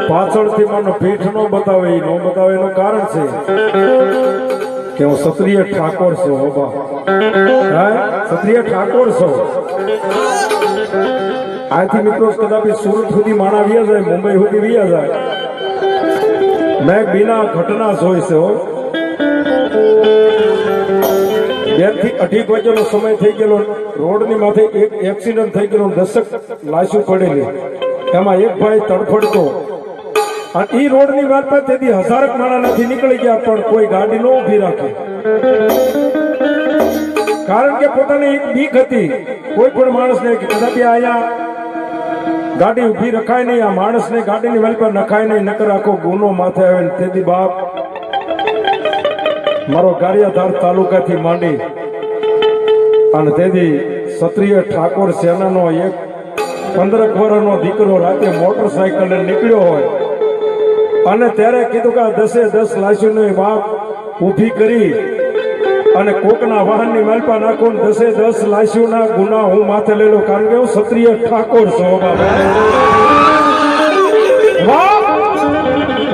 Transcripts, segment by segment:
પાછળથી મને પીઠ નો બતાવે એનું કારણ છે કે હું ક્ષત્રિય ઠાકોર છું. ક્ષત્રિય ઠાકોર છું. આથી મિત્રો કદાપી સુરત સુધી માણા વ્યા જાય, મુંબઈ સુધી વ્યા જાય, મેં બીના ઘટના જોઈ છે. 2 થી 2.5 વાગ્યાનો સમય થઈ ગયેલો. રોડની માથે એક એક્સિડન્ટ થઈ ગયેલો, 10 લાશો પડેલી. એમાં એક ભાઈ તડફડતો, અને ઈ રોડની વાત પર તેથી 1000 માણા નથી નીકળી ગયા, પણ કોઈ ગાડી નો ઊભી રાખે. કારણ કે પોતાની એક બીક હતી. કોઈ પણ માણસને કદાપી અહીંયા ગાડી ઊભી રખાય નહીં, આ માણસને ગાડીની વાલ પર નખાય નહીં, નકર આખો ગુનો માથે આવે. તેથી બાપ મારો ગારિયાધાર તાલુકાથી માંડી અને તેથી ક્ષત્રિય ઠાકોર સેનાનો એક 15 વર્ષનો દીકરો રાતે મોટરસાયકલ નીકળ્યો હોય અને ત્યારે કીધું કે 10 લાશોની વાત ઊભી કરી અને કોકના વાહનની માલપા નાખો, 10 લાશોના ગુના હું માથે લઈ લઉં. કારણ કે હું ક્ષત્રિય ઠાકોર છું.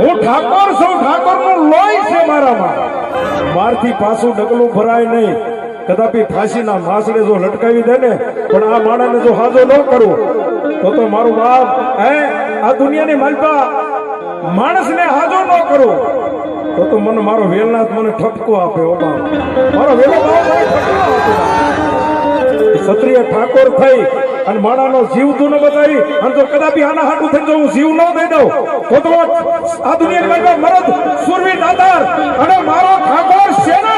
હું ઠાકોર છું. ઠાકોરનું લોહી છે મારામાં. મારથી પાછું ડગલું ભરાય નહીં. કદાપી ફાંસીના માસડે જો લટકાવી દે ને, પણ આ માણસને જો હાજો ન કરું તો મારું બાપ આ દુનિયાની માલપા માણસને હાજો ન કરું તો મને મારો વેલનાથ મને ઠપકો આપે. મારો વેલો ક્ષત્રિય ઠાકોર થઈ અને માણાનો જીવ તું ન બતાવી, અને તો કદાપી આના હાટું થઈ હું જીવ ન દઈ દઉં તો આ દુનિયાની માલપા મરદ સુરવીર દાતાર અને મારો ઠાકોર સેના